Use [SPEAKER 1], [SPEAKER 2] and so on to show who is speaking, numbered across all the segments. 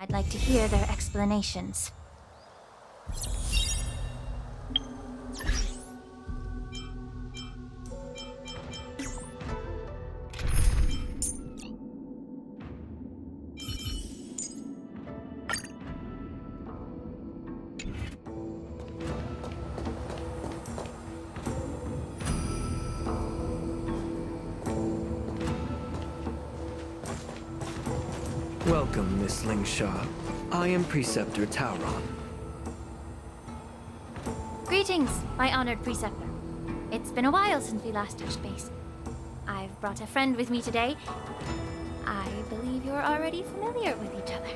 [SPEAKER 1] I'd like to hear their explanations.
[SPEAKER 2] Welcome, Miss Lingsha. I am Preceptor Tauron.
[SPEAKER 1] Greetings, my honored preceptor. It's been a while since we last touched base. I've brought a friend with me today. I believe you're already familiar with each other.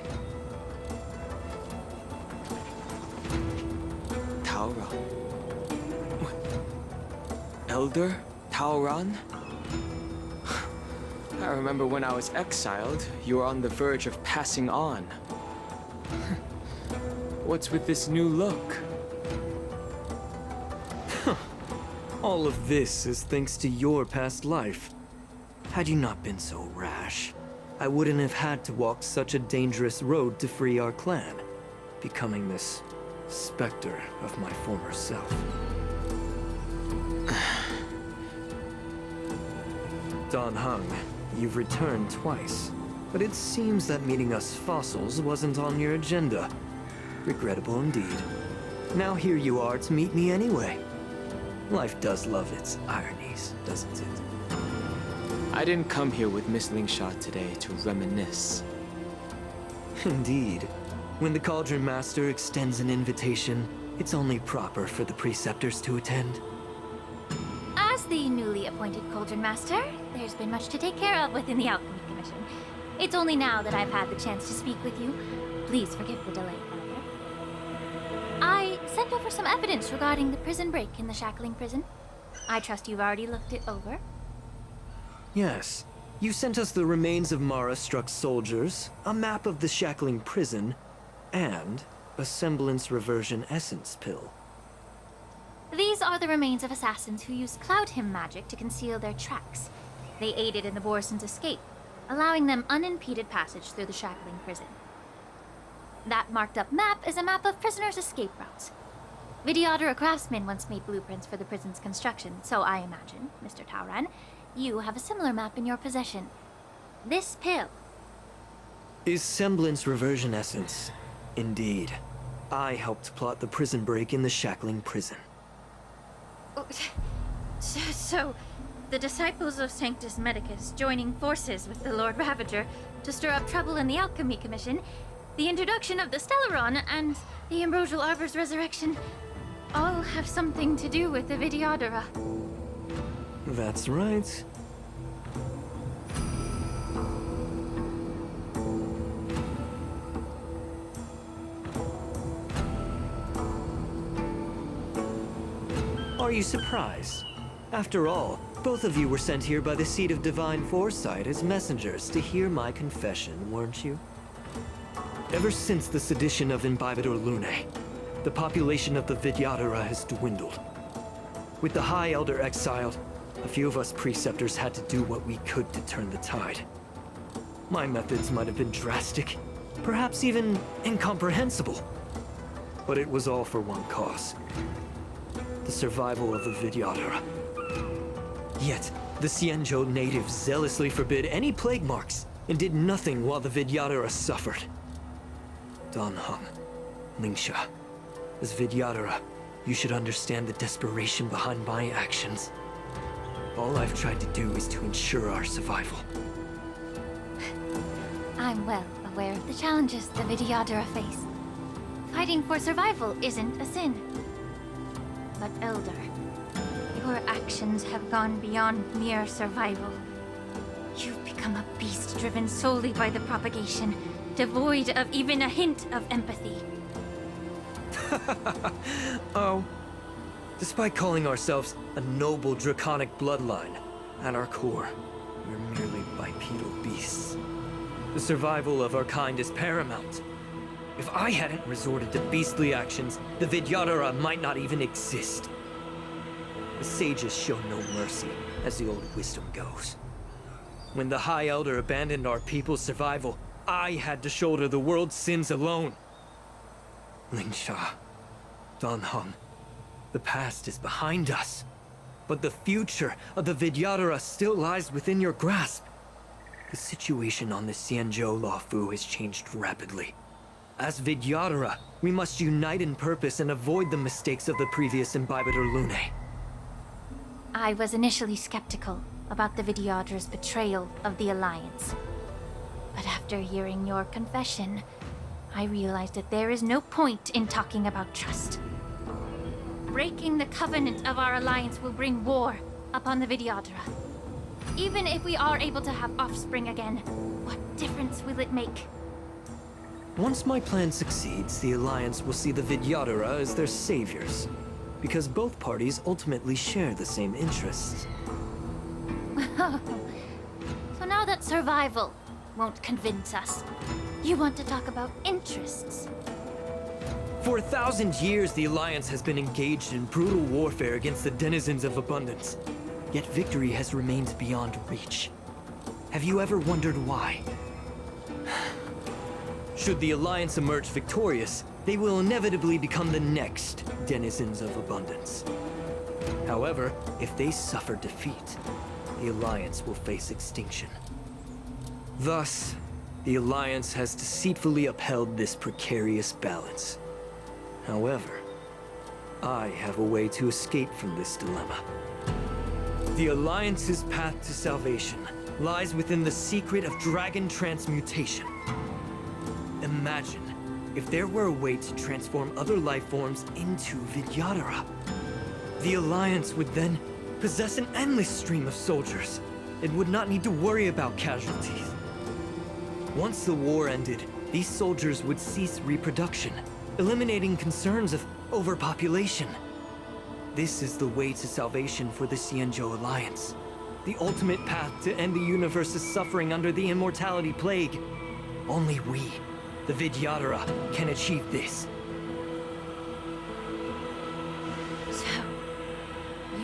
[SPEAKER 3] Tauron? Elder Tauron? I remember when I was exiled, you were on the verge of passing on. What's with this new look?
[SPEAKER 2] All of this is thanks to your past life. Had you not been so rash, I wouldn't have had to walk such a dangerous road to free our clan, becoming this specter of my former self. Don Hung, you've returned twice, but it seems that meeting us fossils wasn't on your agenda. Regrettable indeed. Now here you are to meet me anyway. Life does love its ironies, doesn't it?
[SPEAKER 3] I didn't come here with Miss Lingsha today to reminisce.
[SPEAKER 2] Indeed. When the Cauldron Master extends an invitation, it's only proper for the Preceptors to attend.
[SPEAKER 1] As the newly appointed Cauldron Master, there's been much to take care of within the Alchemy Commission. It's only now that I've had the chance to speak with you. Please forgive the delay, Elder. I sent over some evidence regarding the prison break in the Shackling Prison. I trust you've already looked it over.
[SPEAKER 2] Yes. You sent us the remains of Mara-struck soldiers, a map of the Shackling Prison, and a semblance reversion essence pill.
[SPEAKER 1] These are the remains of assassins who used Cloud Hymn magic to conceal their tracks. They aided in the Borison's escape, allowing them unimpeded passage through the Shackling Prison. That marked-up map is a map of prisoners' escape routes. Vidyadhara craftsmen once made blueprints for the prison's construction, so I imagine, Mr. Tauran, you have a similar map in your possession. This pill.
[SPEAKER 2] Is semblance reversion essence. Indeed. I helped plot the prison break in the Shackling Prison.
[SPEAKER 1] So, the disciples of Sanctus Medicus joining forces with the Lord Ravager to stir up trouble in the Alchemy Commission, the introduction of the Stellaron, and the Ambrosial Arbor's resurrection all have something to do with the Vidyadhara.
[SPEAKER 2] That's right. Are you surprised? After all, both of you were sent here by the Seat of Divine Foresight as messengers to hear my confession, weren't you? Ever since the sedition of Imbibidor Lunae, the population of the Vidyadhara has dwindled. With the High Elder exiled, a few of us Preceptors had to do what we could to turn the tide. My methods might have been drastic, perhaps even incomprehensible. But it was all for one cause. The survival of the Vidyadhara. Yet, the Xianzhou natives zealously forbid any plague marks and did nothing while the Vidyadhara suffered. Don Hung, Lingsha, as Vidyadhara, you should understand the desperation behind my actions. All I've tried to do is to ensure our survival.
[SPEAKER 1] I'm well aware of the challenges the Vidyadhara face. Fighting for survival isn't a sin. But Elder, your actions have gone beyond mere survival. You've become a beast driven solely by the propagation, devoid of even a hint of empathy.
[SPEAKER 2] Oh. Despite calling ourselves a noble draconic bloodline, at our core, we're merely bipedal beasts. The survival of our kind is paramount. If I hadn't resorted to beastly actions, the Vidyadhara might not even exist. The sages show no mercy, as the old wisdom goes. When the High Elder abandoned our people's survival, I had to shoulder the world's sins alone. Lingsha, Danheng, the past is behind us. But the future of the Vidyadhara still lies within your grasp. The situation on the Xianzhou Luofu has changed rapidly. As Vidyadhara, we must unite in purpose and avoid the mistakes of the previous Imbibitor Lunae.
[SPEAKER 1] I was initially skeptical about the Vidyadhara's betrayal of the Alliance. But after hearing your confession, I realized that there is no point in talking about trust. Breaking the covenant of our alliance will bring war upon the Vidyadhara. Even if we are able to have offspring again, what difference will it make?
[SPEAKER 2] Once my plan succeeds, the Alliance will see the Vidyadhara as their saviors, because both parties ultimately share the same interests.
[SPEAKER 1] So now that survival won't convince us, you want to talk about interests?
[SPEAKER 2] For 1,000 years, the Alliance has been engaged in brutal warfare against the denizens of abundance. Yet victory has remained beyond reach. Have you ever wondered why? Should the Alliance emerge victorious, they will inevitably become the next denizens of abundance. However, if they suffer defeat, the Alliance will face extinction. Thus, the Alliance has deceitfully upheld this precarious balance. However, I have a way to escape from this dilemma. The Alliance's path to salvation lies within the secret of dragon transmutation. Imagine if there were a way to transform other life forms into Vidyadhara. The Alliance would then possess an endless stream of soldiers. It would not need to worry about casualties. Once the war ended, these soldiers would cease reproduction, eliminating concerns of overpopulation. This is the way to salvation for the Xianzhou Alliance. The ultimate path to end the universe's suffering under the immortality plague. Only we, the Vidyadhara, can achieve this.
[SPEAKER 1] So,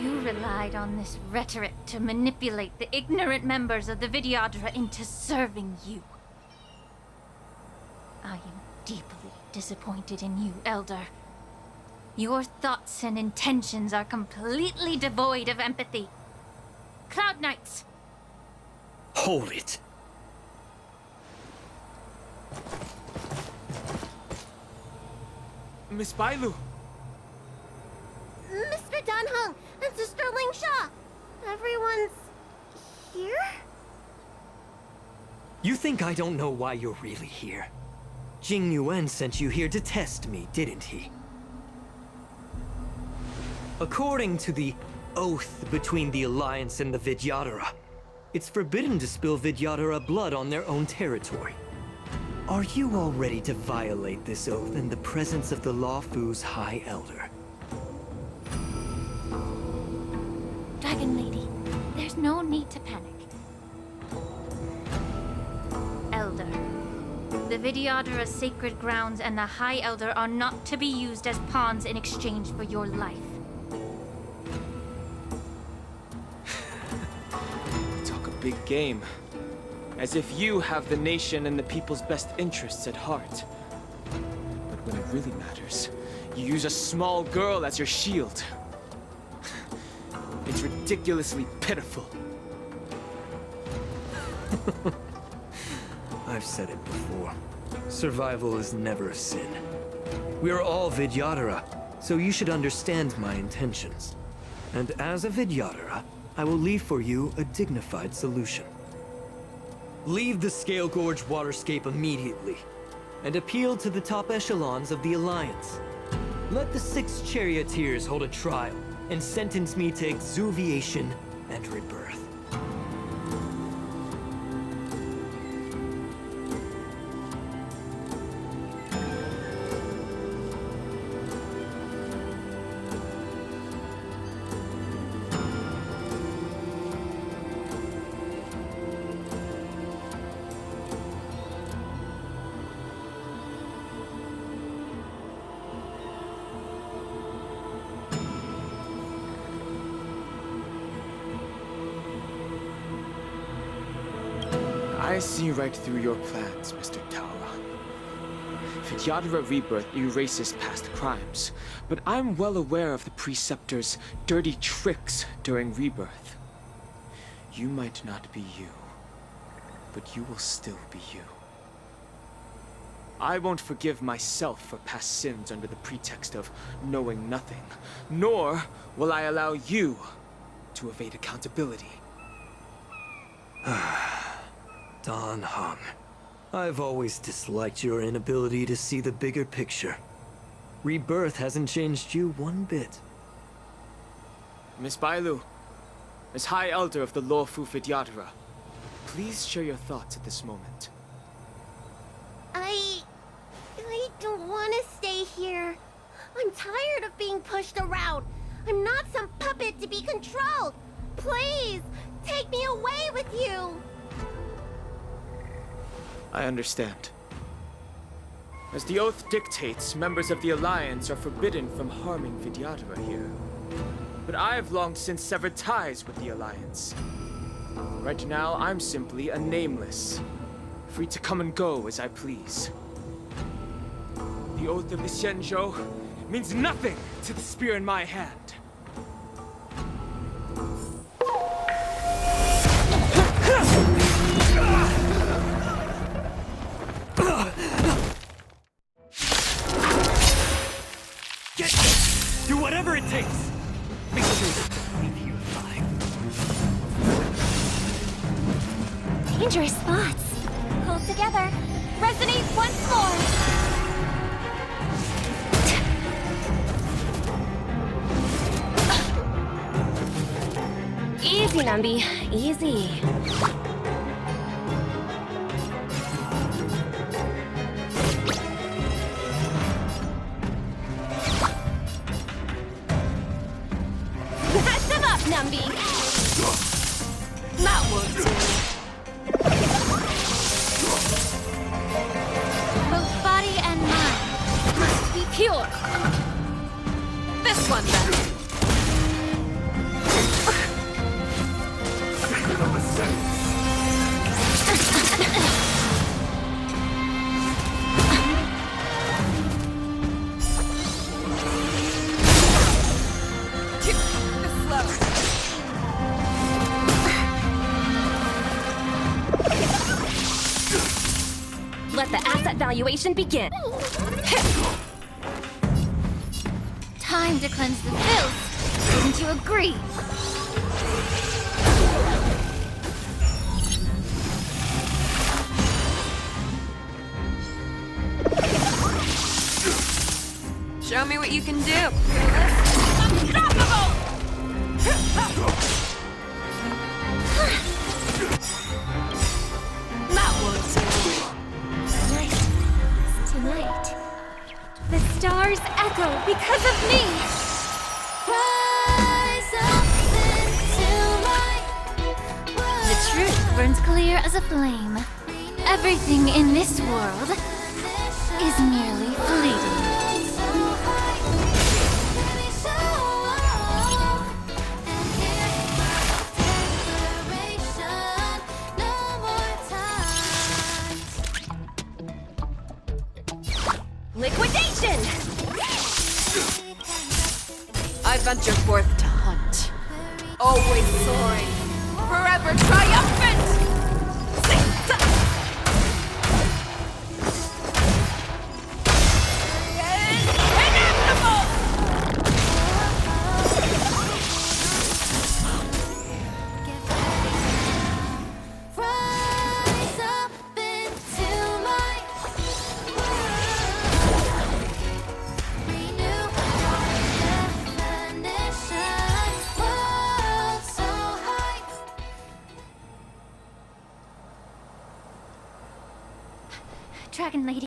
[SPEAKER 1] you relied on this rhetoric to manipulate the ignorant members of the Vidyadhara into serving you. I am deeply disappointed in you, Elder. Your thoughts and intentions are completely devoid of empathy. Cloud Knights!
[SPEAKER 2] Hold it.
[SPEAKER 3] Miss Bailu!
[SPEAKER 4] Mr. Danheng and Sister Lingsha! Everyone's here?
[SPEAKER 2] You think I don't know why you're really here? Jing Yuan sent you here to test me, didn't he? According to the oath between the Alliance and the Vidyadhara, it's forbidden to spill Vidyadhara blood on their own territory. Are you all ready to violate this oath in the presence of the Luofu's High Elder?
[SPEAKER 1] Dragon Lady, there's no need to panic. Elder, the Vidyadhara's sacred grounds and the High Elder are not to be used as pawns in exchange for your life.
[SPEAKER 3] Talk a big game. As if you have the nation and the people's best interests at heart. But when it really matters, you use a small girl as your shield. It's ridiculously pitiful.
[SPEAKER 2] I've said it before. Survival is never a sin. We are all Vidyadhara, so you should understand my intentions. And as a Vidyadhara, I will leave for you a dignified solution. Leave the Scale Gorge waterscape immediately, and appeal to the top echelons of the Alliance. Let the 6 charioteers hold a trial, and sentence me to exuviation and rebirth.
[SPEAKER 3] I see right through your plans, Mr. Talron. Vidyadhara Rebirth erases past crimes, but I'm well aware of the Preceptor's dirty tricks during Rebirth. You might not be you, but you will still be you. I won't forgive myself for past sins under the pretext of knowing nothing, nor will I allow you to evade accountability.
[SPEAKER 2] Dan Heng, I've always disliked your inability to see the bigger picture. Rebirth hasn't changed you one bit.
[SPEAKER 3] Miss Bailu, as High Elder of the Lawfu Vidyadhara, please share your thoughts at this moment.
[SPEAKER 4] I don't want to stay here. I'm tired of being pushed around. I'm not some puppet to be controlled. Please, take me away with you.
[SPEAKER 3] I understand. As the oath dictates, members of the Alliance are forbidden from harming Vidyadhara here. But I've long since severed ties with the Alliance. Right now, I'm simply a nameless, free to come and go as I please. The oath of the Xianzhou means nothing to the spear in my hand.
[SPEAKER 2] Do whatever it takes! Make sure to leave you alive.
[SPEAKER 4] Dangerous spots. Hold together. Resonate once more. Easy, Nambi. Easy. Patch them up, Nambi. That won't do.
[SPEAKER 1] Both body and mind must be pure.
[SPEAKER 4] This one, then. Let the asset valuation begin.
[SPEAKER 1] Time to cleanse the filth. Wouldn't you agree?
[SPEAKER 5] Show me what you can do. Unstoppable! That won't do.
[SPEAKER 4] Night. Tonight.
[SPEAKER 1] The stars echo because of me. Rise up into light. The truth burns clear as a flame. Everything in this world is merely fleeting.
[SPEAKER 4] Liquidation!
[SPEAKER 5] I venture forth to hunt. Always soaring, forever triumphant!